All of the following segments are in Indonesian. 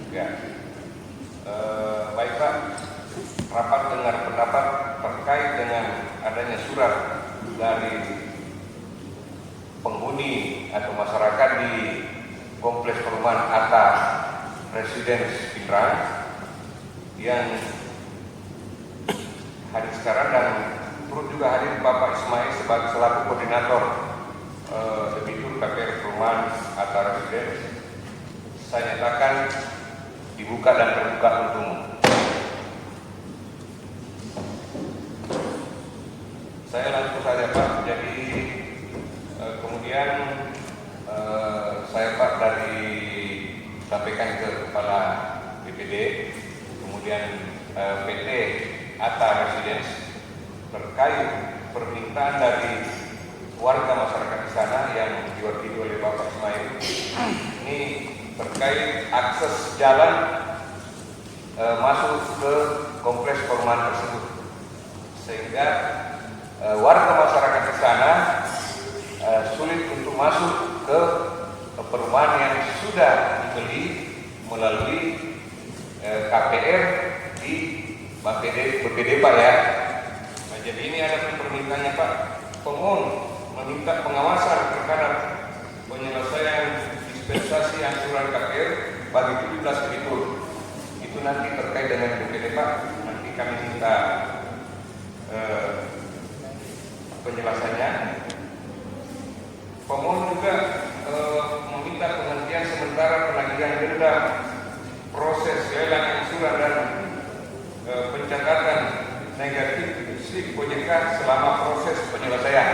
Ya, baik Pak, rapat dengar pendapat terkait dengan adanya surat dari penghuni atau masyarakat di Kompleks Perumahan Atta Residence Pindrang yang hadir sekarang, dan turut juga hadir Bapak Ismail sebagai selaku koordinator debitur KPR Perumahan Atta Residence. Saya nyatakan dibuka dan terbuka untuk umum. Saya langsung saja Pak. Jadi kemudian saya Pak dari sampaikan ke Kepala BPD, kemudian PT Atta Residence terkait permintaan dari warga masyarakat di sana yang diwakili oleh Bapak Ismail. Ini terkait akses jalan masuk ke kompleks perumahan tersebut, sehingga warga masyarakat di sana sulit untuk masuk ke perumahan yang sudah dibeli melalui KPR di BPD Pak ya. Nah, jadi ini ada permintaannya Pak, pemohon meminta pengawasan terhadap penyelesaian dispensasi angsuran KPR bagi 17 debitur. Itu nanti terkait dengan BPD Pak, nanti kami minta penjelasannya. Pemohon juga meminta penghentian sementara penagihan denda, proses lelang angsuran dan pencatatan negatif slip OJK selama proses penyelesaian.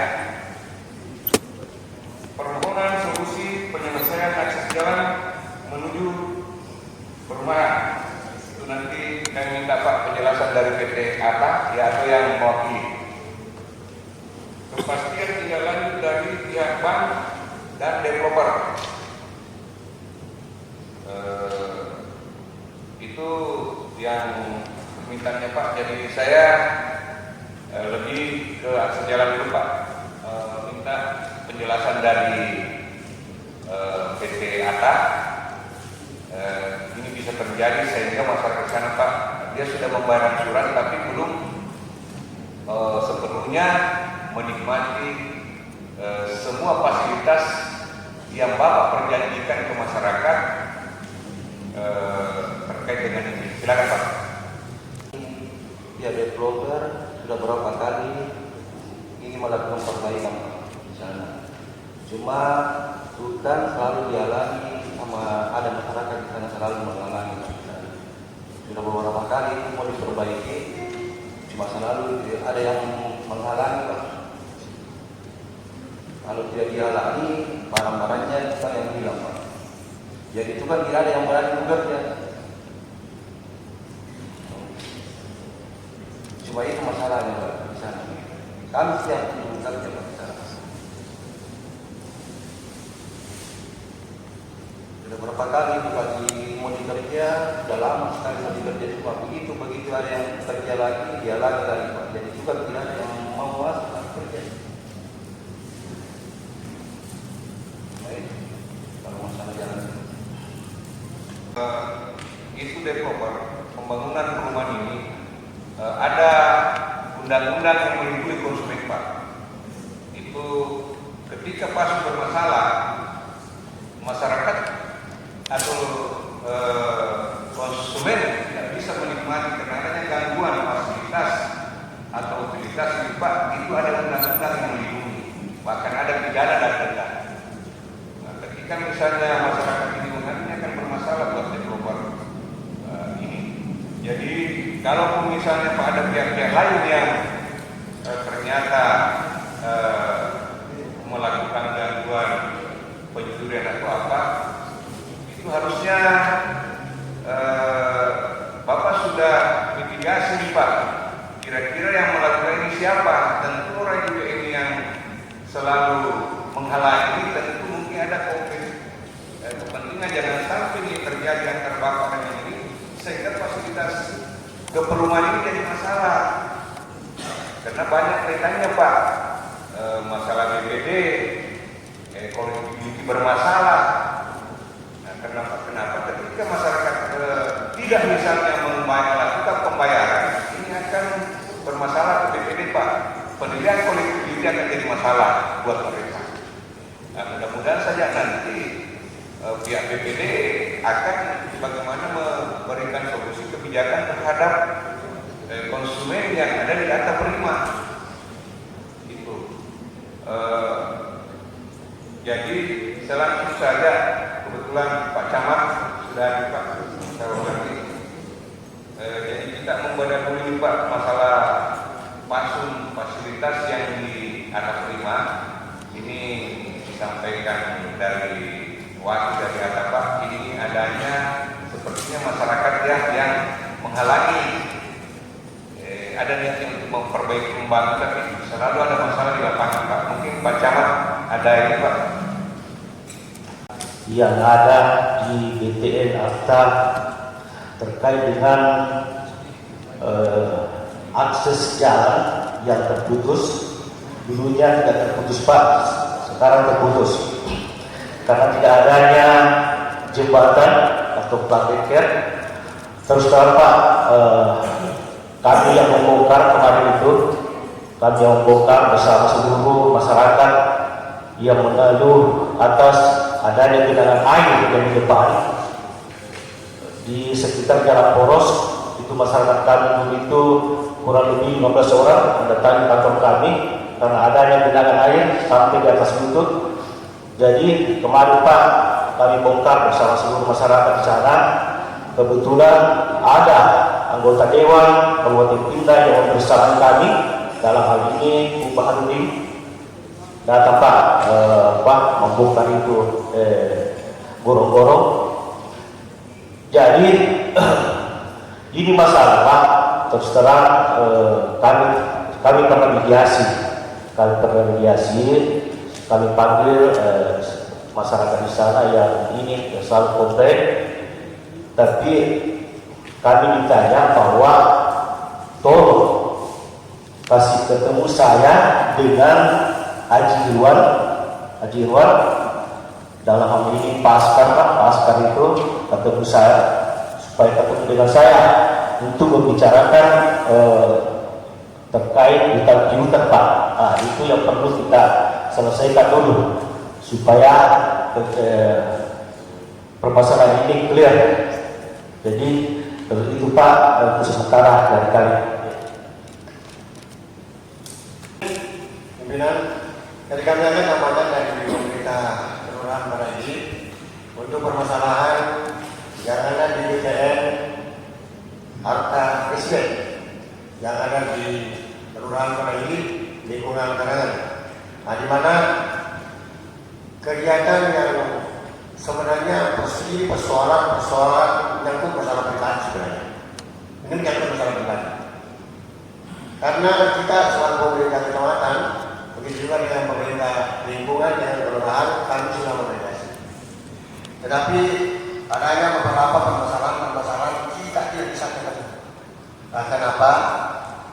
Permohonan solusi penyelesaian akses jalan menuju perumahan. Itu nanti kami minta Pak penjelasan dari PT Atta ya, atau yang mewakili. Kepastian tindak lanjut dari pihak bank dan developer. Itu yang permintaannya Pak. Jadi saya lebih ke akses jalan dulu Pak. Minta penjelasan dari PT Atta. Ini bisa terjadi sehingga masyarakat sana Pak, dia sudah membayar angsuran tapi belum sepenuhnya menikmati semua fasilitas yang Bapak perjanjikan ke masyarakat terkait dengan ini. Silakan Pak. Ya, developer sudah berapa kali ini melakukan perbaikan di sana. Cuma hutan selalu dialami sama ada masyarakat di sana, selalu mengalami. Sudah beberapa kali itu mau diperbaiki, cuma selalu ada yang menghalangi Pak. Kalau tidak dihalangi, barang-barangnya kita yang hilang Pak. Jadi itu kan tidak ada yang berani bekerja. Cuma itu masalahnya Pak di sana. Kami siap untuk bekerja Pak di sana. Sudah berapa kali bagi mau bekerja, sudah lama sekali mau bekerja, cuma begitu ada yang kerja lagi, dia lagi Pak. Jadi juga tidak ada yang mau masuk kerja. Baik, kalau masalah jalan Itu developer pembangunan perumahan ini ada undang-undang yang melindungi konsumen Pak. Itu ketika pas bermasalah, masyarakat atau konsumen tidak bisa menikmati karena adanya gangguan fasilitas atau utilitas ini Pak, itu ada undang-undang yang melindungi, bahkan ada pidana dan denda. Nah, ketika misalnya masyarakat ini akan bermasalah buat developer ini. Jadi kalau misalnya Pak ada pihak-pihak lain yang ternyata melakukan gangguan pencurian atau apa, itu harusnya Bapak sudah mitigasi nih Pak. Kira-kira yang melakukan ini siapa? Tentu orang juga ini yang selalu menghalangi. Tentu mungkin ada konflik kepentingan, jangan sampai ini terjadi antara Bapak dan ini, sehingga fasilitas ke perumahan ini jadi masalah. Karena banyak kaitannya Pak, masalah BPD, kolektivitas bermasalah. Nah, kenapa ketika masyarakat tidak misalnya melakukan pembayaran, ini akan bermasalah ke BPD Pak. Penilaian kolektif akan jadi masalah buat mereka. Nah, mudah-mudahan saja nanti pihak BPD akan bagaimana memberikan solusi kebijakan terhadap konsumen yang ada di data Prima. Itu. Jadi saya langsung saja, kebetulan Pak Camat sudah Pak saya hormati. Jadi kita membadani Pak masalah fasilitas yang di atas Prima ini disampaikan dari wakil dari Atapa. Ini adanya sepertinya masyarakat yang menghalangi ada niatnya untuk memperbaiki membangun, tapi selalu ada masalah di lapangan Pak. Mungkin Pak Camat ada ini Pak. Yang ada di BTN Arta terkait dengan akses jalan yang terputus. Dulunya tidak terputus Pak, sekarang terputus karena tidak adanya jembatan atau plateker. Terus terang Pak, kami yang membongkar kemarin itu, kami yang membongkar bersama seluruh masyarakat yang mengeluh atas adanya genangan air yang di depan di sekitar jalan poros. Itu masyarakat kami dulu itu kurang lebih 15 orang mendatangi kantor kami karena adanya genangan air sampai di atas lutut. Jadi kemarin Pak, kami bongkar bersama seluruh masyarakat di sana. Kebetulan ada anggota Dewan Kabupaten Pindah yang bersama kami, dalam hal ini Pak Harudin, datang Pak membongkar itu gorong-gorong. Jadi ini masalah Pak, terus terang kami pernah mediasi, kami panggil masyarakat di sana yang ini selalu komplain, tapi kami ditanya bahwa tolong kasih ketemu saya dengan Haji Irwan dalam hal ini Pak Askar itu ketemu saya supaya ketemu dengan saya untuk membicarakan terkait hutan Pak. Nah, itu yang perlu kita selesaikan dulu supaya permasalahan ini clear. Jadi itu Pak untuk sementara dari kami. Pimpinan, dari kami akan amankan dari pemerintah Kelurahan Baraji untuk permasalahan yang ada di BTN Arta Presiden yang ada di Kelurahan Baraji lingkungan Karangan. Nah, di mana kegiatan yang sebenarnya persoalan menyangkut masalah pribadi sebenarnya. Ini menyangkut masalah pribadi. Karena kita selaku pemerintah kecamatan, begitu juga dengan pemerintah lingkungan dengan kelurahan, kami sudah memediasi. Tetapi adanya beberapa permasalahan kita tidak bisa ketemu. Nah, kenapa?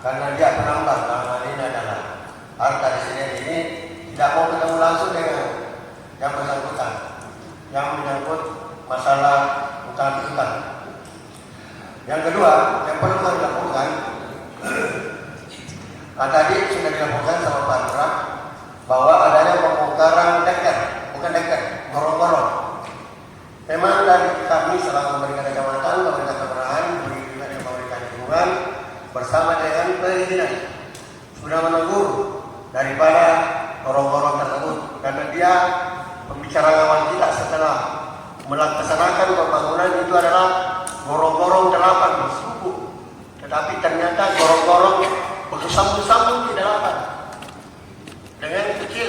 Karena dia penambah dalam hal ini adalah harta di sini ini tidak mau ketemu langsung dengan yang bersangkutan, yang menyangkut masalah hutan. Yang kedua, yang perlu kami lakukan, tadi sudah dilakukan sama Pak Lurah bahwa adanya pembongkaran gorong-gorong. Memang dari kami selaku pemerintah kecamatan, pemerintah kelurahan, begitu juga dengan pemerintah lingkungan bersama dengan perizinan sudah menegur daripada gorong-gorong tersebut, karena dia pembicaraan awal kita setelah melaksanakan pembangunan itu adalah gorong-gorong 8 bersuku, tetapi ternyata gorong-gorong bersambung-sambung di 8 dengan kecil,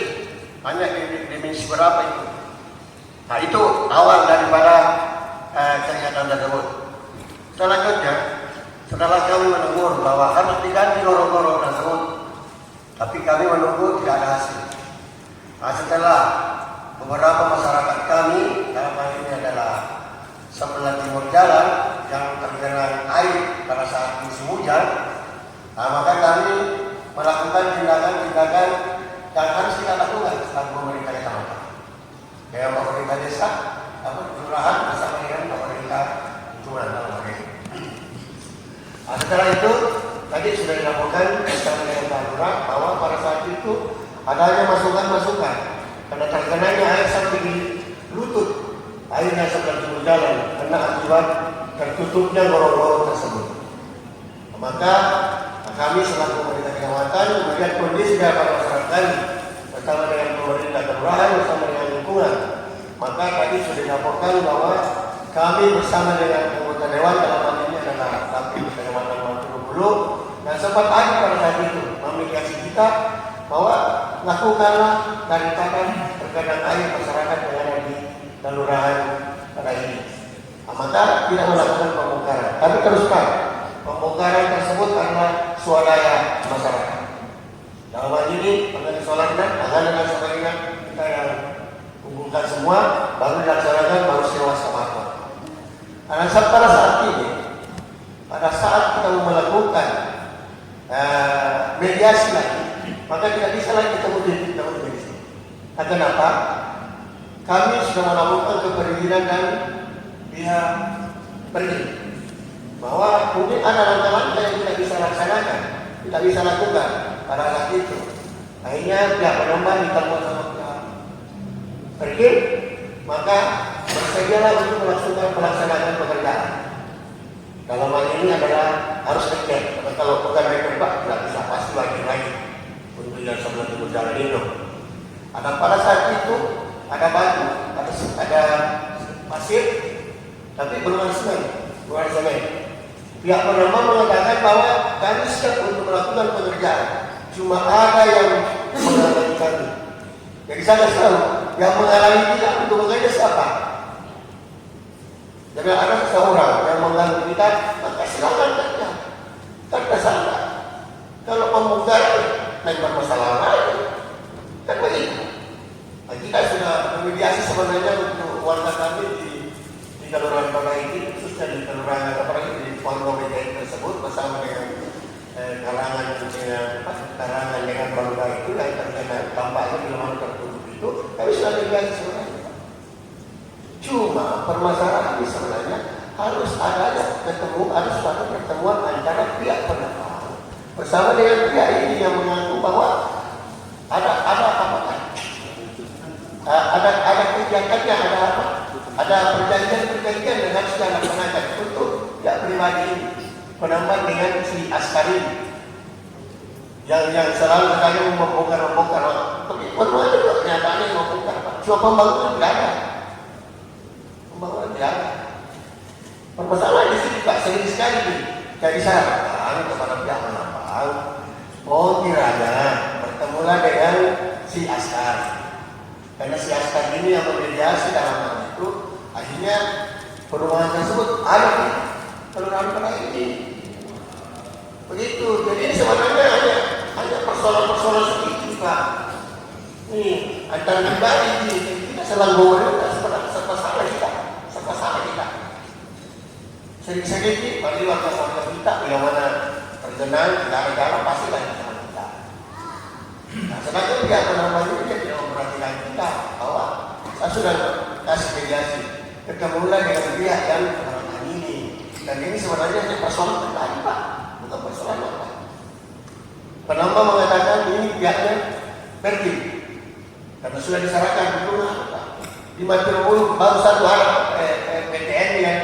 hanya dimensi berapa itu. Nah, itu awal daripada kegiatan tersebut. Selanjutnya, setelah kami menegur bahwa harus diganti gorong-gorong tersebut, tapi kami menunggu tidak ada hasil. Nah, setelah beberapa masyarakat kami, dalam hal ini adalah sebelah timur jalan yang tergenang air pada saat musim hujan, nah, maka kami melakukan tindakan-tindakan yang harus kita lakukan selaku pemerintah kecamatan dengan pemerintah desa, kelurahan bersama dengan pemerintah lingkungan dalam hal ini. setelah itu tadi sudah dilaporkan bersama dengan Pak Lurah bahwa pada saat itu adanya masukan-masukan karena terkenanya air sampai di lutut airnya sedang turun jalan karena akibat tertutupnya gorong-gorong tersebut. Maka kami selaku pemerintah kecamatan melihat kondisi dari masyarakat bersama dengan pemerintah kelurahan bersama dengan lingkungan. Maka tadi sudah dilaporkan bahwa kami bersama dengan anggota dewan dalam hal ini adalah Kapolres Kecamatan Mangkudu dan sempat ada pada saat itu memediasi kita bahwa lakukanlah daripada terkadang air masyarakat yang ada di kelurahan pada ini. Maka tidak melakukan pembongkaran. Tapi teruskan pembongkaran tersebut karena swadaya masyarakat. Dalam hal ini mengenai sholatnya, dan sebagainya kita yang kumpulkan semua baru dilaksanakan baru sewa sama. Karena pada saat ini, pada saat kita melakukan mediasi lagi, maka tidak bisa lagi kita mediasi. Kenapa? Kami sudah melakukan keperizinan dan pihak pergi bahwa mungkin ada langkah-langkah yang tidak bisa laksanakan, tidak bisa lakukan pada saat itu. Akhirnya pihak penambah ditanggung sama pihak pergi, maka bersedialah untuk melaksanakan pekerjaan. Dalam hal ini adalah harus dicek. Kalau bukan rekan Pak tidak bisa pasti lagi untuk yang sebelah timur jalan itu. Ada pada saat itu ada batu, ada pasir, tapi belum ada semen. Pihak penambah mengatakan bahwa kami siap untuk melakukan pekerjaan, cuma ada yang menghalangi kami. Jadi saya tahu yang menghalangi kita untuk bekerja siapa? Jadi ada seseorang yang mengganggu kita, maka silakan kerja. Kerja sana. Kalau pembongkaran, lain bermasalah lain. Kan begitu. Nah, kita sudah memediasi sebenarnya untuk warga kami di Kelurahan Bangka ini, khususnya di Kelurahan di Pondok BKI tersebut bersama dengan karangan dengan Bangka itu yang terkena dampaknya di mana tertutup itu, kami sudah mediasi sebenarnya. Cuma permasalahan ini sebenarnya harus ada pertemuan antara pihak penambang bersama dengan pihak ini yang mengaku bahwa ada kegiatannya, ada perjanjian yang harus dilaksanakan untuk pihak pribadi ini penambang dengan si askari yang selalu katanya membongkar. Tapi pernah juga kenyataannya membongkar. Cuma pembangunan tidak ada. Permasalahan di sini Pak sering sekali nih. Jadi saran kepada pihak penambang, kiranya bertemulah dengan si askar. Karena si askar ini yang memediasi dalam hal itu, akhirnya perumahan tersebut ada di kelurahan pada ini. Begitu. Jadi ini sebenarnya hanya persoalan-persoalan sedikit Pak. Nih antara pribadi ini kita selalu serta salah kita. Sedikit bagi warga kita bila mana tergenang negara pasti lagi sama kita. Nah, sedangkan pihak penambang ini tidak memperhatikan kita bahwa saya sudah kasih mediasi ketemulah dengan pihak yang penambang ini, dan ini sebenarnya hanya persoalan pribadi Pak, bukan persoalan apa. Penambang mengatakan ini pihaknya pergi karena sudah disarankan dukungan Pak. Di Matiru baru satu alat PTN yang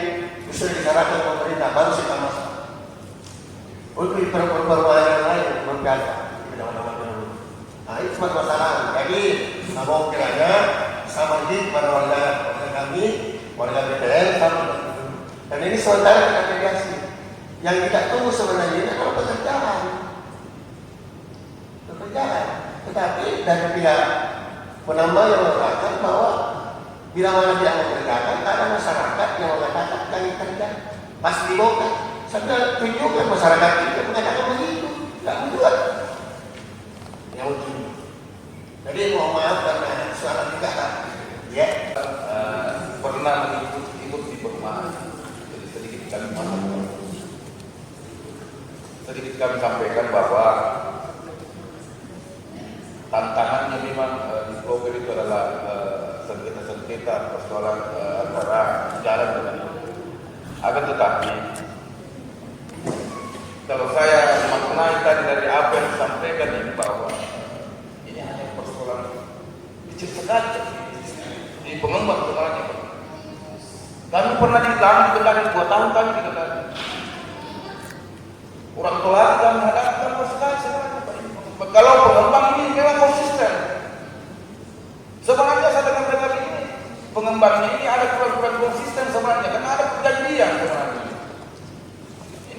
sudah disarankan pemerintah baru kita masuk. Untuk perubahan yang lain berjalan. Nah itu cuma masalah. Jadi mau kiranya sama di kepada warga kami, warga BTN sama. Dan ini sementara kita mediasi. Yang kita tunggu sebenarnya ini adalah pekerjaan. Tetapi dari pihak penambang yang mengatakan bahwa bila mana dia mengerjakan, ada masyarakat yang mengatakan kami kerja pas dibongkar. Saya tunjukkan masyarakat itu mengatakan begitu, tidak membuat yang begini. Jadi mohon maaf karena suara kita ya Pernah ikut di perumahan. Jadi sedikit kami sampaikan bahwa tantangannya memang di Bogor itu adalah sengketa persoalan antara jalan dengan akan tetapi Kalau saya maknai tadi dari apa yang disampaikan ini bahwa ini hanya persoalan kecil sekali di Pengembang sebenarnya. Kami pernah dikendali 2 tahun kami dikendali. Orang tua kami hadapkan sekali sebenarnya. Kalau Pengembang ini memang konsisten. Sebenarnya saya dengar ini pengembangnya ini ada kurang-kurang konsisten sebenarnya, karena ada perjanjian sebenarnya.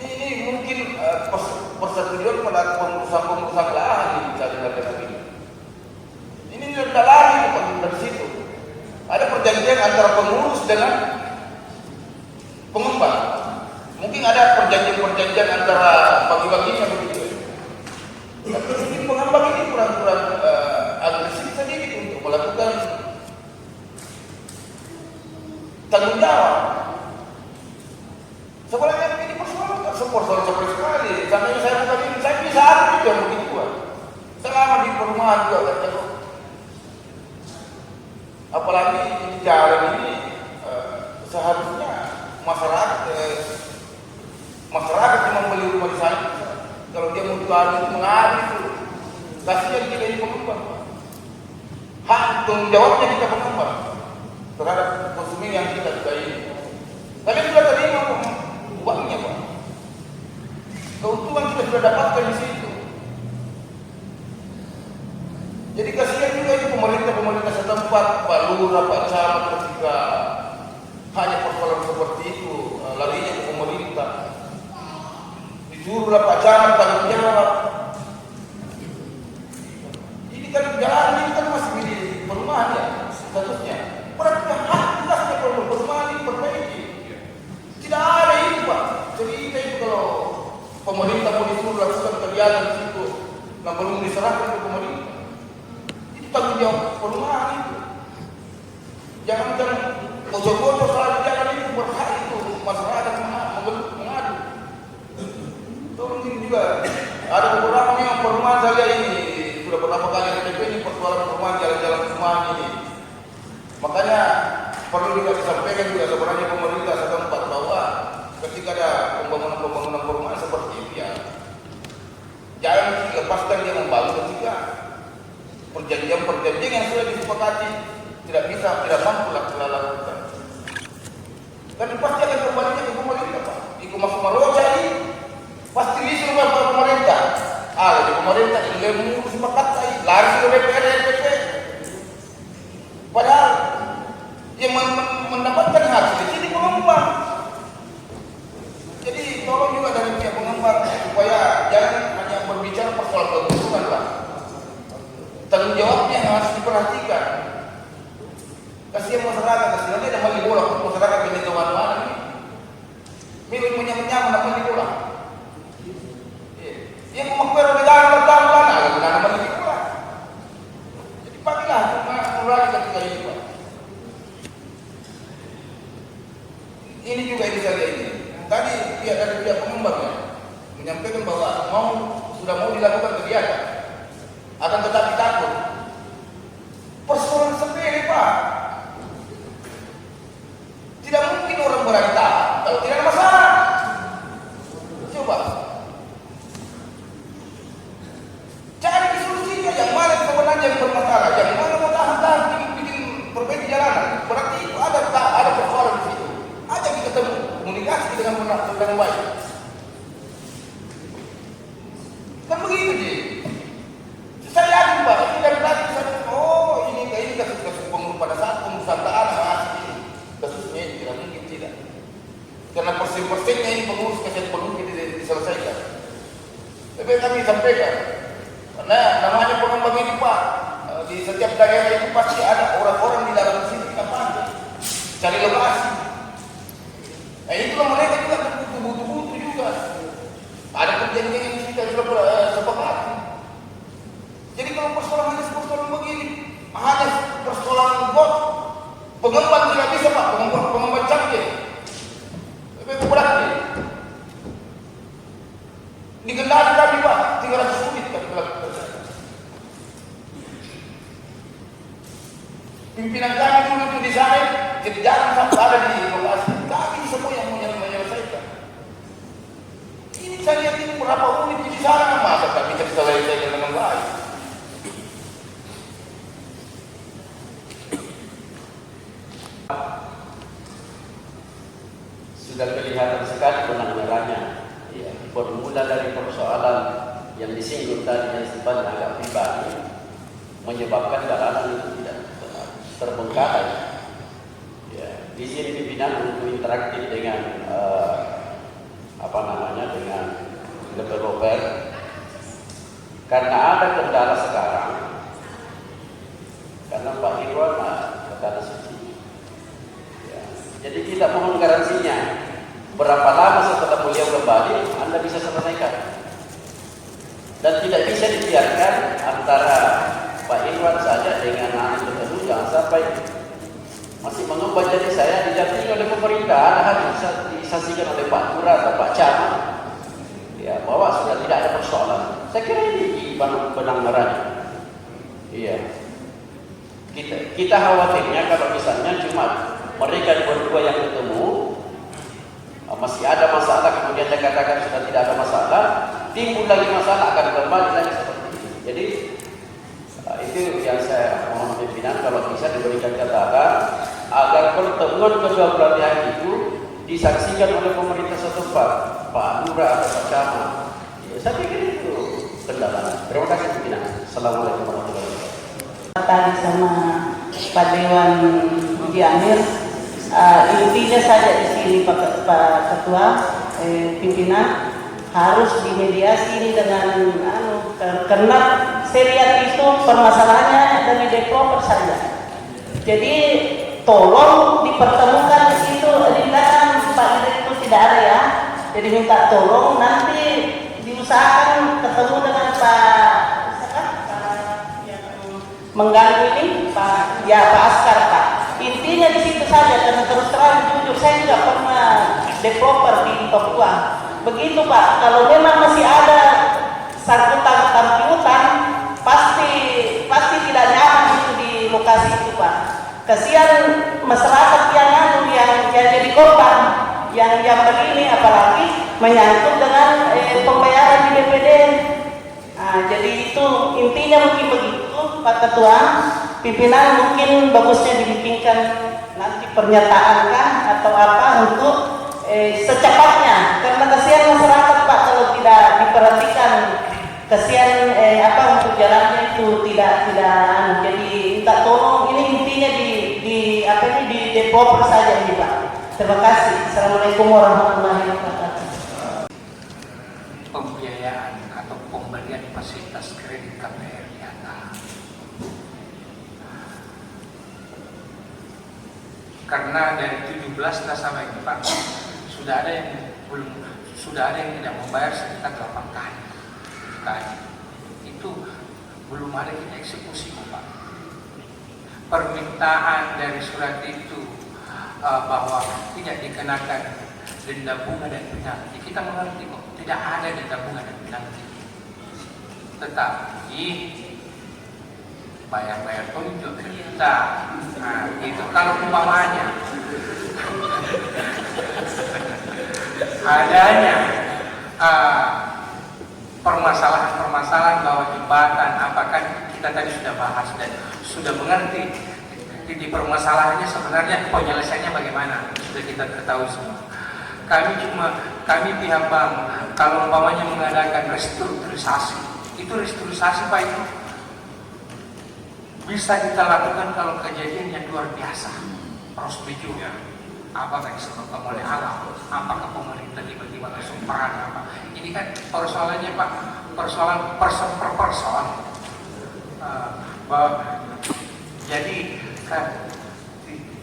Ini mungkin persetujuan pada pengurusan lahan di negara ini. Ini tidak lagi dari situ. Ada perjanjian antara pengurus dengan pengembang. Mungkin ada perjanjian antara bagi-baginya begitu. Tapi mungkin pengembang ini kurang-kurang agresif sedikit untuk melakukan tanggung jawab. Sebenarnya ini persoalan seperti sekali. Sampai saya bukan ini, saya bisa juga begitu. Selama di perumahan juga kan. Apalagi di jalan ini seharusnya masyarakat yang membeli rumah di sana. Kalau dia mau jual itu mengadu itu, kasihan kita ini pengembang. Hak tanggung jawabnya kita pengembang terhadap konsumen yang kita sudah ini. Kalian sudah terima uangnya, Pak. Keuntungan kita sudah dapatkan di situ. Jadi kasihan juga ini pemerintah setempat, Pak Lurah, Pak Camat, ketika hanya persoalan seperti itu larinya ke pemerintah. Disuruhlah Pak Camat tanggung jawab. Ini kan jalan ini kan masih di perumahan ya statusnya. Berarti hak jelasnya perumahan ini perbaiki. Tidak ada itu, Pak. Jadi itu kalau pemerintah mau disuruh lakukan kegiatan di situ, nah belum diserahkan ke pemerintah. Itu tanggung jawab perumahan itu. Jangan bocor-bocor soal jalan itu berhak itu masyarakat mengadu. Tolong ini juga ada beberapa yang perumahan saya ini sudah beberapa kali KTP ini persoalan perumahan jalan-jalan perumahan ini. Makanya perlu juga disampaikan juga sebenarnya pemerintah setempat bahwa ketika ada pembangunan perumahan seperti itu ya, jangan dilepaskan dia membangun ketika perjanjian yang sudah disepakati tidak mampu lakukan. Dan pasti akan kembalinya ke pemerintah, Pak. Iku masuk Maroja ini pasti disuruh ke pemerintah. Di pemerintah ini mengurus sepakati lari ke DPR dan DPP. Padahal yang mendapatkan hasil di sini pengembang. Jadi tolong juga dari pihak pengembang supaya jangan hanya berbicara persoalan keuntungan, Pak. Tanggung jawabnya harus diperhatikan. Kasihan masyarakat, kasihan dia dapat bola masyarakat ini teman-teman ini. Milik menyamanya dapat bola. Yang mengkuat di dalam ada nama lagi bola. Jadi pagilah mulai ketika ini, Pak. Ini juga inisiatif ini. Tadi dari pihak pengembang ya, menyampaikan bahwa sudah mau dilakukan kegiatan, akan tetapi takut. Persoalan sepele, Pak. Tidak mungkin orang berani tahan kalau tidak ada masalah. Coba cari solusinya yang mana sebenarnya yang bermasalah, yang mana mau tahan bikin perbaiki jalanan. Berarti itu ada persoalan di situ. Aja kita ketemu komunikasi dengan baik. Kan begitu sih. Saya yakin, Pak, ini dari tadi ini kasus pengurus pada saat pengurusan tanah masih ini. Kasusnya ini tidak mungkin tidak. Karena persen-persennya ini pengurus kesan perlu diselesaikan. Tapi kami sampaikan, karena namanya pengembang ini, Pak, di setiap daerah itu pasti ada orang-orang di dalam sini apa cari lokasi. Nah itulah mereka juga butuh juga. Ada perjanjian yang kita sudah sepakati. Jadi kalau persoalan begini, hanya persoalan bot, pengembang tidak bisa, Pak, pengembang canggih. Tapi berarti dikendali kami, Pak, 300 unit kami melakukan. Pimpinan kami dulu itu di sana, jadi jangan sampai ada di lokasi. Kami semua yang menyelesaikan. Ini saya lihat ini sudah kelihatan sekali benang merahnya. Ya, bermula dari persoalan yang disinggung tadi yang sifatnya agak pribadi, menyebabkan jalanan itu tidak terbengkalai. Ya, di sini pimpinan untuk interaktif dengan dengan developer, karena ada kendala sekarang, karena Pak Irwan kata suci. Ya, jadi kita mohon garansinya berapa lama setelah beliau kembali Anda bisa selesaikan. Dan tidak bisa dibiarkan antara Pak Irwan saja dengan anak tertentu, jangan sampai masih mengubah jadi saya didampingi oleh pemerintah, harus disaksikan oleh Pak Lurah atau Pak Camat, ya, bahwa sudah tidak ada persoalan. Saya kira ini benang merahnya. Iya. Kita khawatirnya kalau misalnya cuma mereka berdua yang ketemu, masih ada masalah, kemudian saya katakan sudah tidak ada masalah, timbul lagi masalah, akan kembali lagi seperti ini. Jadi itu yang saya mohon pimpinan kalau bisa diberikan catatan agar pertemuan kedua belah pihak itu disaksikan oleh pemerintah setempat, Pak Lurah atau Pak Camat. Ya, saya pikir itu kendala. Terima kasih pimpinan. Assalamualaikum warahmatullahi wabarakatuh. Tadi sama Pak Dewan Budi Amir, intinya saja di sini Pak Ketua, pimpinan harus dimediasi ini dengan karena saya lihat itu permasalahannya dari developer saja. Jadi tolong dipertemukan itu di belakang Pak Direktur tidak ada ya. Jadi minta tolong nanti diusahakan ketemu dengan Pak yang mengganggu ini Pak Askar Pak. Intinya di situ saja, karena terus terang jujur saya juga pernah developer di Papua. Begitu Pak, kalau memang masih ada sangkutan piutang, pasti tidak nyaman itu di lokasi itu Pak. Kasihan masyarakat yang jadi korban, yang begini, apalagi menyangkut dengan pembayaran di BPD. Nah, jadi itu intinya mungkin begitu Pak Ketua. Pimpinan mungkin bagusnya dibikinkan nanti pernyataan kah atau apa untuk secepatnya, karena kasihan masyarakat Pak kalau tidak diperhatikan, kasihan untuk jalannya itu tidak jadi minta tolong ini intinya di developer saja ini Pak. Terima kasih. Assalamualaikum warahmatullahi wabarakatuh. Pembiayaan atau pemberian fasilitas kredit KPR di atas. Karena dari 17 nasabah itu Pak, sudah ada yang tidak membayar sekitar 8 kali. Itu belum ada kita eksekusi Pak. Permintaan dari surat itu bahwa tidak dikenakan denda bunga dan penalti, kita mengerti kok, tidak ada denda bunga dan penalti. Tetapi bayar tunjuk kita, nah itu kalau umpamanya adanya permasalahan bahwa jembatan, apakah kita tadi sudah bahas dan sudah mengerti di permasalahannya sebenarnya penyelesaiannya bagaimana, sudah kita ketahui semua. Kami pihak bank kalau umpamanya mengadakan restrukturisasi, itu restrukturisasi Pak itu bisa kita lakukan kalau kejadian yang luar biasa, prosedur, apakah disebabkan oleh alam, apakah pemerintah tiba-tiba langsung peran apa. Ini kan persoalannya Pak, persoalan person per person.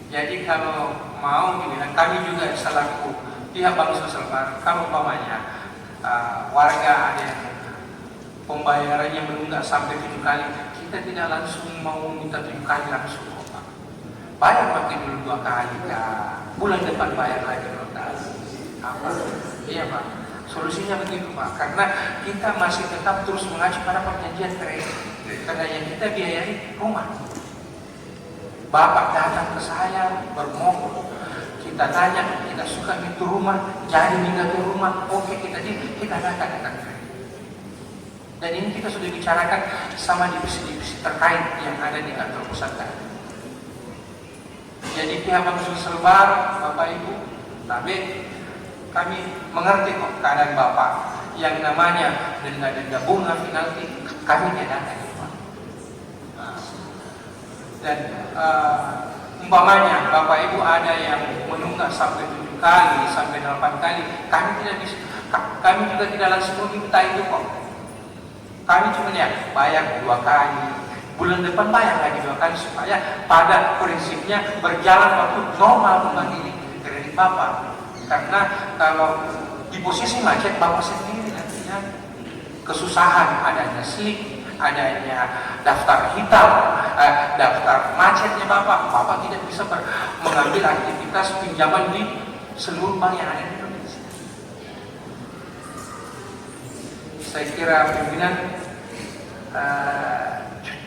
Jadi kalau mau dibilang, kami juga selaku pihak Bank Sosial Barat, kalau umpamanya warga ada yang pembayarannya menunggak sampai 7 kali, kita tidak langsung mau minta 7 kali langsung Pak. Bayar pakai dulu 2 kali, bulan depan bayar lagi rotasi. Apa? Iya Pak. Solusinya begitu Pak, karena kita masih tetap terus mengacu pada perjanjian kredit. Karena yang kita biayai rumah. Bapak datang ke saya bermohon, kita tanya, kita suka itu rumah, jadi tinggal di rumah, oke kita datang kredit. Dan ini kita sudah bicarakan sama divisi-divisi terkait yang ada di kantor pusat tadi. Jadi pihak Bank Sosial Barat, Bapak Ibu, tapi kami mengerti kok keadaan Bapak. Yang namanya denda bunga penalti kami tiadakan Pak. Dan umpamanya Bapak Ibu ada yang menunggak sampai 7 kali, sampai 8 kali, kami tidak bisa, kami juga tidak langsung meminta itu kok. Kami cuma ya bayar 2 kali, bulan depan bayar lagi 2 kali supaya pada prinsipnya berjalan waktu normal kembali kredit Bapak. Karena kalau di posisi macet Bapak sendiri nantinya kesusahan, adanya slip, adanya daftar hitam, daftar macetnya Bapak tidak bisa mengambil aktivitas pinjaman di seluruh bank yang ada di Indonesia. Saya kira pimpinan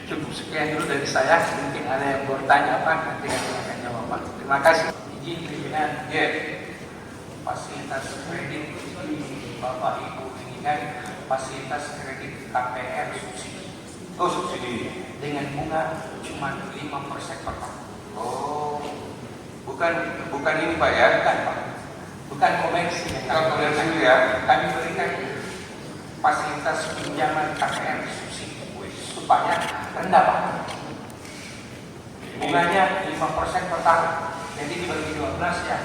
cukup sekian dulu dari saya. Mungkin ada yang bertanya apa, nanti akan jawab Pak. Terima kasih. Izin pimpinan, fasilitas kredit di Bapak Ibu ini kan fasilitas kredit KPR subsidi. Oh, subsidi Dengan bunga cuma 5% per tahun. oh, bukan ini Pak ya? Bukan Pak, bukan komersi. Bukan komersi ya? Kami berikan fasilitas pinjaman KPR subsidi supaya rendah Pak. Bunganya 5% per tahun. Jadi dibagi 12 ya,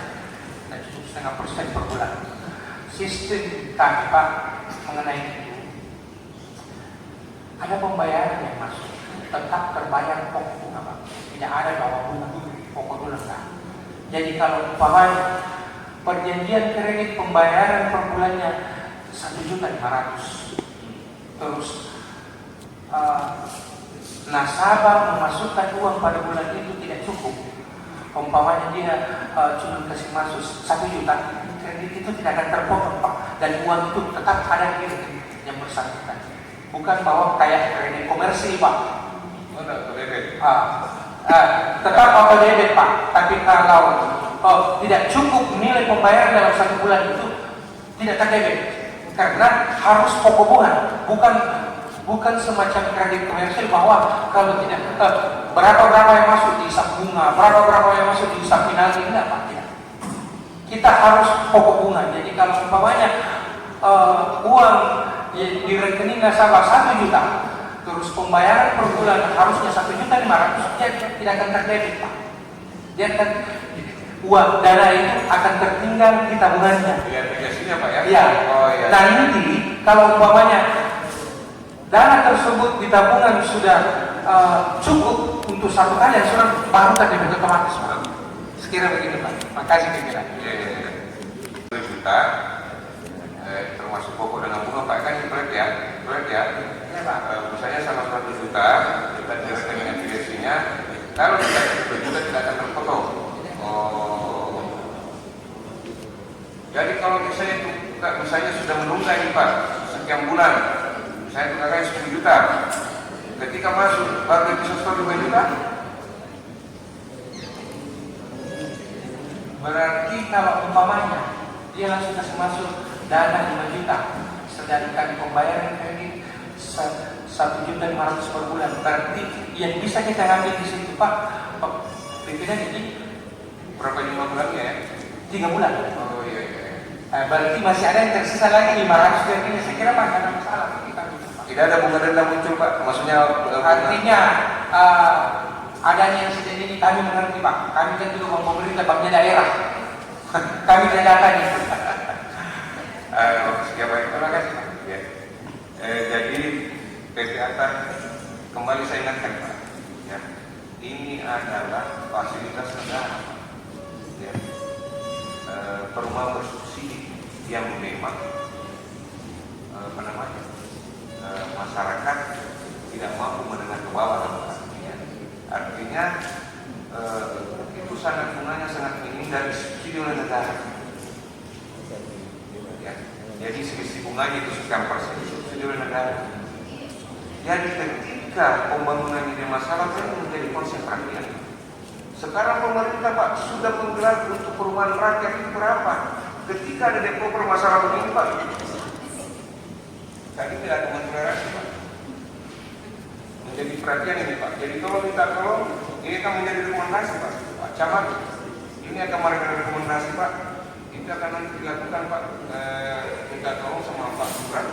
dan cukup 0,5% per bulan. Sistem kami Pak mengenai itu, ada pembayaran yang masuk, tetap terbayar pokok bunga Pak. Tidak ada bawah bunga, pokok bunga enggak. Jadi kalau umpamanya perjanjian kredit pembayaran per bulannya 1.500.000, terus nasabah memasukkan uang pada bulan itu tidak cukup, umpamanya dia cuma kasih masuk 1 juta, kredit itu tidak akan terpotong Pak, dan uang itu tetap ada di rekening yang bersangkutan. Bukan bahwa kayak kredit komersil Pak. Tetap auto debit Pak, tapi kalau tidak cukup nilai pembayaran dalam 1 bulan itu tidak terdebit, karena harus pokok bunga, bukan semacam kredit komersil bahwa kalau tidak berapa yang masuk di hisap bunga, berapa yang masuk di hisap penalti, enggak Pak, tidak. Kita harus pokok bunga. Jadi kalau umpamanya uang di rekening nasabah 1 juta, terus pembayaran per bulan harusnya 1.500.000, tidak akan terdebit Pak. Dia akan uang dana itu akan tertinggal di tabungannya. Di aplikasinya Pak ya? Iya. Oh iya. Nah nanti kalau umpamanya dana tersebut di tabungan sudah cukup untuk 1 kali yang sudah baru terdebit otomatis Pak. Sekira begitu Pak. Makasih pimpinan. Iya. 1 juta, termasuk pokok dengan bunga Pak, kan proyek ya? Iya Pak. Misalnya sama 100 juta, kita jelaskan dengan aplikasinya, kalau tidak 1 juta tidak akan terpotong. Oh. Jadi kalau misalnya sudah menunggak ini Pak, sekian bulan, saya tunggaknya 10 juta, ketika masuk baru bisa store 2 juta, berarti kalau umpamanya dia langsung kasih masuk dana 5 juta, sedangkan pembayaran kredit 1.500.000 per bulan, berarti yang bisa kita ambil di situ Pak, pimpinan ini berapa jumlah bulannya ya? 3 bulan. Oh iya. Berarti masih ada yang tersisa lagi 500 kredit. Saya kira Pak, ada masalah kita. Tidak ada bunga denda muncul Pak, maksudnya Artinya adanya insiden ini kami mengerti Pak. Kami kan juga mau pemerintah banknya daerah. Kami tanyakan itu. Siapa yang terima kasih Pak. Ya. Jadi PT Atar kembali saya ingatkan Pak, ya, ini adalah fasilitas negara Pak. Ya. Perumahan bersubsidi yang memang masyarakat tidak mampu menengah ke bawah Pak. Ya. Artinya itu sangat bunganya sangat minim dari subsidi oleh negara. Ya. Jadi selisih bunganya itu sekian persen subsidi oleh negara. Jadi ketika pembangunan ini masalah itu menjadi konsep perhatian. Sekarang pemerintah Pak sudah menggelar untuk perumahan rakyat itu berapa? Ketika ada developer masalah begini Pak, tadi tidak ada mentoleransi Pak. Menjadi perhatian ini Pak. Jadi kalau minta tolong, ini akan menjadi rekomendasi Pak. Pak Camat, ini akan menjadi rekomendasi Pak. Itu Itu akan nanti dilakukan Pak, minta tolong sama Pak Lurah,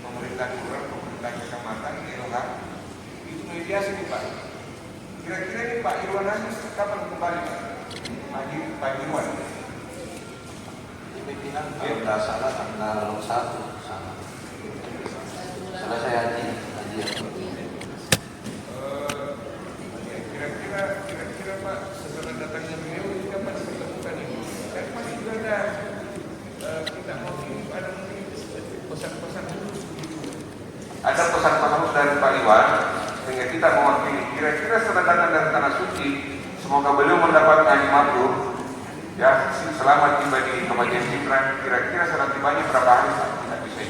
pemerintah Lurah, pemerintah kecamatan, LH. Itu mediasi nih Pak. Kira-kira ini Pak Irwan Aziz kapan kembali Pak? Pak Irwan. Pimpinan kalau tidak salah tanggal 1 sama. Selesai haji. Kira-kira Pak, setelah datangnya beliau ini kapan dipertemukan ini? Kan pasti juga ada kita mau ada mungkin pesan-pesan khusus. Ada pesan-pesan khusus dari Pak Iwan sehingga kita mewakili. Kira-kira setelah datang dari tanah suci, semoga beliau mendapat haji mabrur. Ya, selamat tiba di Kabupaten Cipran. Kira-kira setelah tibanya berapa hari Pak? Tidak bisa.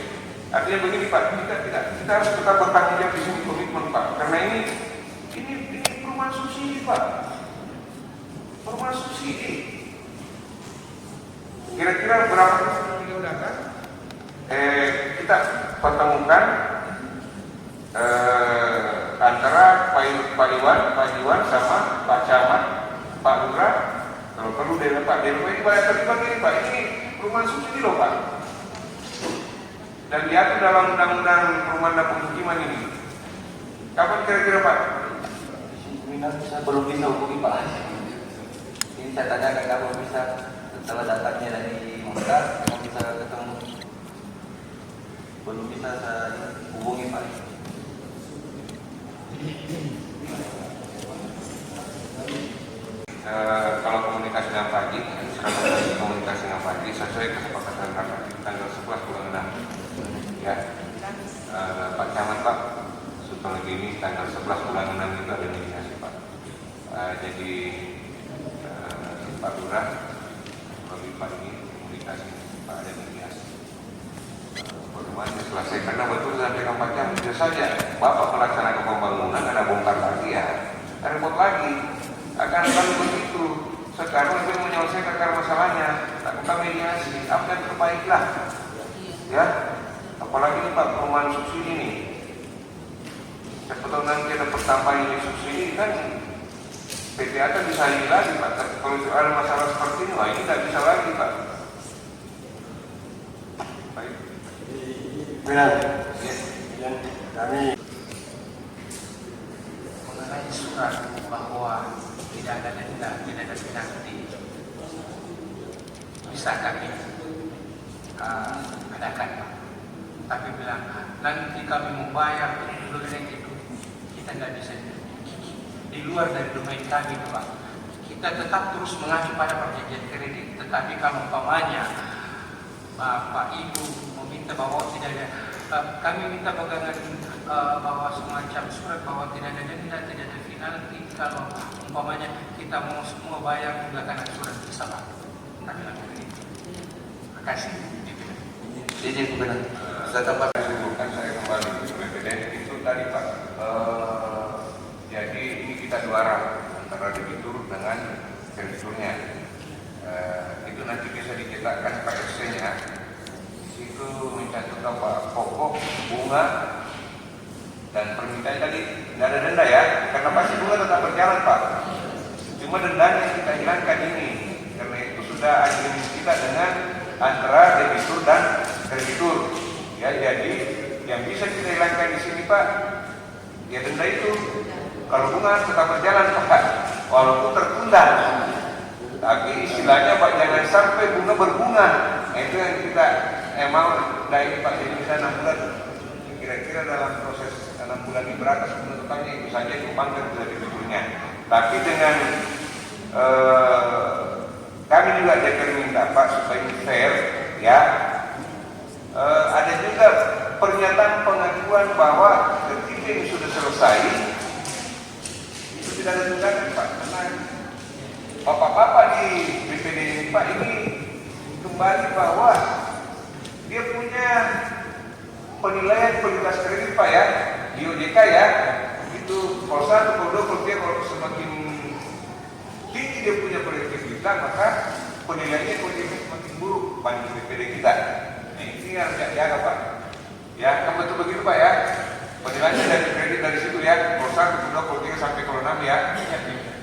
Artinya begini Pak, kita harus tetap bertanggung jawab di sini, komitmen Pak. Karena ini perumahan subsidi Pak. Perumahan subsidi. Kira-kira berapa hari sebelum beliau datang? Kita pertemukan antara Pak Iwan sama Pak Camat, Pak Lurah. Kalau perlu dari Pak DRW ini banyak terlibat ini Pak. Ini perumahan subsidi loh Pak. Dan diatur dalam undang-undang perumahan dan pemukiman ini. Kapan kira-kira Pak? Saya belum bisa hubungi Pak. Ini saya tanyakan kamu bisa setelah datangnya dari Mekah, kamu bisa ketemu. Belum bisa saya hubungi Pak. Kalau komunikasi dengan Pak Haji, serahkan komunikasi dengan Pak Haji sesuai kesepakatan rapat tanggal 11 bulan 6. Ya, Pak Camat Pak, setelah ini tanggal 11 bulan 6 itu ada mediasi Pak. Jadi Pak Lurah, lebih Pak ini komunikasi Pak ada mediasi. Bagaimana selesai? Karena betul sampaikan Pak Camat, bisa saja Bapak melaksanakan pembangunan ada bongkar lagi ya, repot lagi. Akan selalu begitu. Sekarang kita menyelesaikan akar masalahnya, lakukan mediasi, apa yang terbaiklah. Ya, apalagi ini Pak perumahan subsidi ini. Sebetulnya nanti ada pertambahan ini subsidi kan PPA kan bisa ini lagi Pak. Kalau ada masalah seperti ini, wah ini tidak bisa lagi Pak. Baik. Benar. Kami mengenai surat bahwa tidak ada denda, tidak ada penalti, bisa kami adakan Pak. Tapi bilang nanti kami membayar denda itu, kita nggak bisa di luar dari domain kami Pak. Kita tetap terus mengacu pada perjanjian kredit. Tetapi kalau umpamanya Bapak Ibu meminta bahwa tidak ada, kami minta pegangan bahwa semacam surat bahwa tidak ada denda, tidak ada penalti. Kalau umpamanya kita mau semua bayar menggunakan surat bisa Pak. Kami lakukan itu. Terima kasih. Jadi benar. Saya tambah kesibukan saya kembali ke BPDN itu tadi Pak. Jadi ini kita dua arah antara debitur dengan krediturnya. Itu nanti bisa dicetakkan PSC-nya. Itu mencatat apa pokok, bunga, dan permintaan tadi nggak ada denda ya, karena pasti bunga tetap berjalan Pak. Cuma dendanya kita hilangkan ini, karena itu sudah agreement kita dengan antara debitur dan kreditur. Ya, jadi yang bisa kita hilangkan di sini Pak, ya denda itu. Kalau bunga tetap berjalan Pak, walaupun tertunda. Tapi istilahnya Pak jangan sampai bunga berbunga. Nah, itu yang kita mau dari Pak jadi bisa 6 bulan. Kira-kira dalam proses 6 bulan ini beratas penutupannya itu saja dikembangkan sudah dibetulnya. Tapi dengan kami juga jadi minta Pak supaya fair ya. Ada juga pernyataan pengajuan bahwa ketika ini sudah selesai itu tidak ada tunggakan Pak, karena bapak-bapak di BPD ini Pak ini kembali bahwa dia punya penilaian kualitas kredit Pak ya di OJK ya, itu kalau 1, kalau 2, kalau 3, kalau semakin tinggi dia punya kualitas kita maka penilaiannya kualitasnya semakin buruk bagi BPD kita. Nah, ini harus dijaga Pak ya, kan betul begitu Pak ya, penilaiannya dari kredit dari situ ya, kalau 1, kalau 2, kalau 3 sampai kalau 6 ya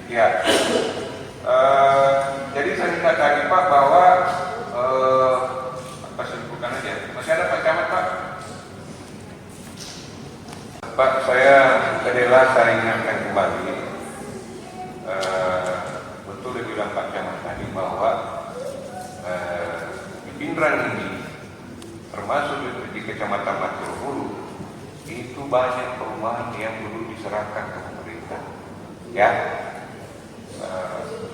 ya. Jadi saya minta tadi Pak bahwa apa simpulkan aja. Masih ada Pak Camat, Pak? Pak, saya adalah saya ingatkan kembali, betul yang bilang Pak Camat tadi bahwa di Pindrang ini, termasuk di Kecamatan Maturhulu, itu banyak perumahan yang dulu diserahkan ke pemerintah. Ya,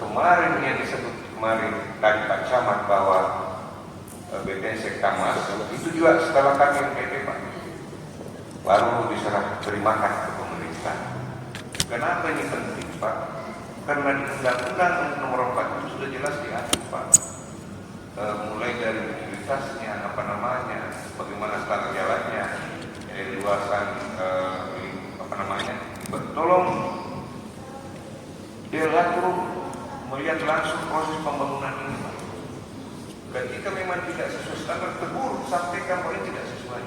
kemarin yang disebut kemarin tadi Pak Camat bahwa BPN Sektamas itu juga setelah kami MPP, Pak, baru diserah terimakan ke pemerintah. Kenapa ini penting, Pak? Karena di Undang-Undang Nomor 4 itu sudah jelas diatur, Pak. Mulai dari utilitasnya, bagaimana tata jalannya, luasan, tolong diatur, melihat langsung proses pembangunan ini, Pak. Ketika memang tidak sesuai standar, tegur, sampaikan bahwa tidak sesuai.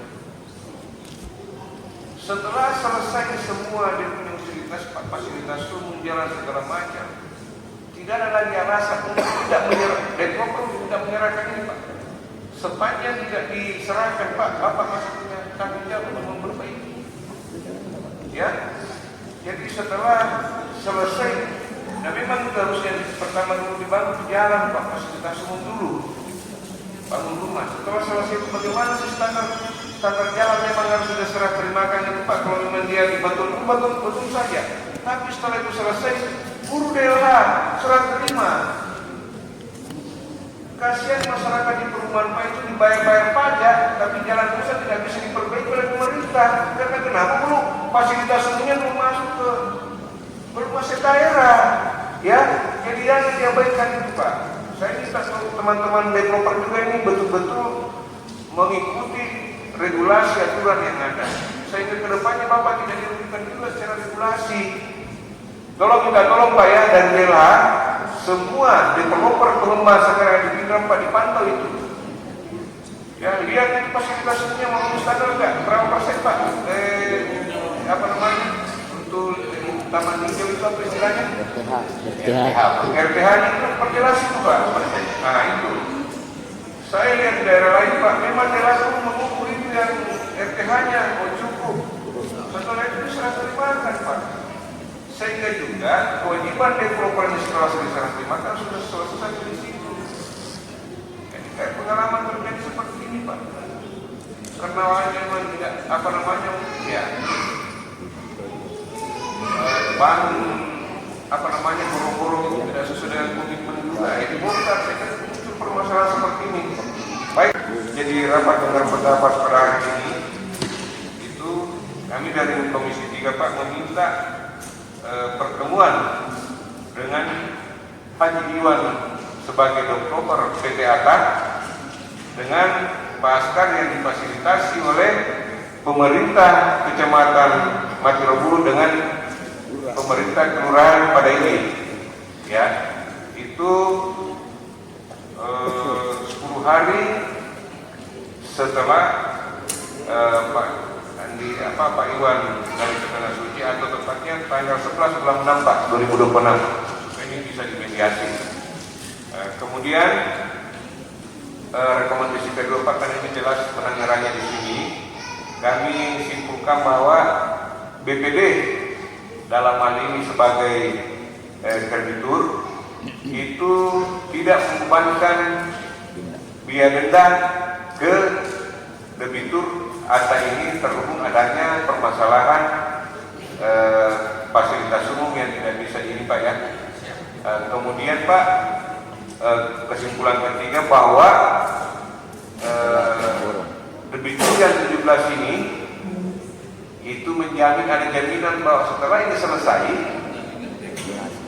Setelah selesai semua dia punya fasilitas umum, jalan segala macam, tidak ada lagi alasan untuk tidak menyerah. Developer tidak menyerahkan ini, Pak. Sepanjang tidak diserahkan, Pak, Bapak masih punya tanggung jawab untuk memperbaiki. Ya, jadi setelah selesai, nah memang harusnya pertama dulu dibangun jalan, Pak, fasilitas umum dulu, bangun rumah. Setelah selesai itu bagaimana sih standar jalan memang harus sudah serah terimakan itu, Pak. Kalau memang dia betul saja. Tapi setelah itu selesai, buru daerah serah terima. Kasihan masyarakat di perumahan, Pak, itu dibayar pajak, tapi jalan pusat tidak bisa diperbaiki oleh pemerintah. Karena kenapa belum fasilitas umumnya belum masuk belum masuk daerah, ya? Jadi jangan diabaikan itu, Pak. Saya minta teman-teman developer juga ini betul-betul mengikuti regulasi aturan yang ada, sehingga kedepannya Bapak tidak dirugikan juga secara regulasi. Tolong Pak ya, dan bela semua developer perumahan sekarang di Pindrang, Pak, dipantau itu. Ya, lihat itu fasilitas umumnya memenuhi standar enggak? Berapa persen, Pak? Untuk taman hijau itu apa istilahnya? RPH itu perjelas itu, Pak. Nah itu. Saya lihat di daerah lain, Pak, memang jelas mengukur itu yang RPH-nya cukup. Setelah itu diserah terimakan, Pak. Sehingga juga kewajiban developer yang setelah diserah terimakan sudah selesai di situ. Jadi kayak pengalaman terjadi seperti ini, Pak. Karena memang tidak ya. Boro-boro tidak sesuai dengan komitmen juga. Itu bongkar, saya kira muncul permasalahan seperti ini. Baik, jadi rapat dengar pendapat pada hari ini itu kami dari Komisi 3, Pak, meminta pertemuan dengan Haji Iwan sebagai developer PT Atta dengan Pak Askar yang difasilitasi oleh pemerintah Kecamatan Matirobulu dengan pemerintah kelurahan pada ini, ya, itu 10 hari setelah Pak Iwan dari Tanah Suci, atau tepatnya tanggal 11 bulan 6, Pak, 2026. Ini bisa dimediasi. Kemudian rekomendasi kedua, Pak, kan ini jelas penanggarannya di sini. Kami simpulkan bahwa BPD dalam hal ini sebagai kreditur itu tidak membebankan biaya denda ke debitur Atta ini terhubung adanya permasalahan fasilitas umum yang tidak bisa ini, Pak, ya. Kemudian, Pak, kesimpulan ketiga bahwa debitur yang 17 ini itu menjamin, ada jaminan bahwa setelah ini selesai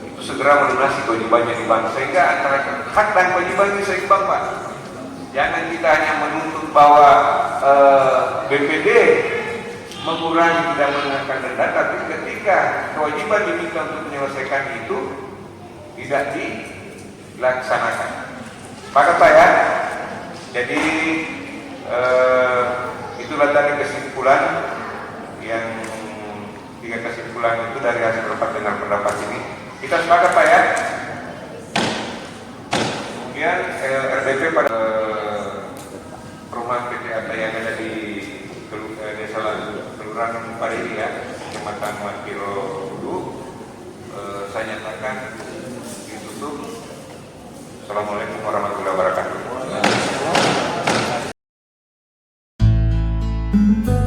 itu segera melunasi kewajibannya di bank, sehingga antara hak dan kewajiban ini seimbang, Pak. Jangan kita hanya menuntut bahwa BPD mengurangi tidak mengenakan denda, tapi ketika kewajiban diminta untuk menyelesaikan itu tidak dilaksanakan. Maka Pak, ya, jadi itulah tadi kesimpulan yang 3 kesimpulan itu dari hasil rapat dengar pendapat ini. Kita sepakat, Pak, ya. Kemudian RDP pada Thank you.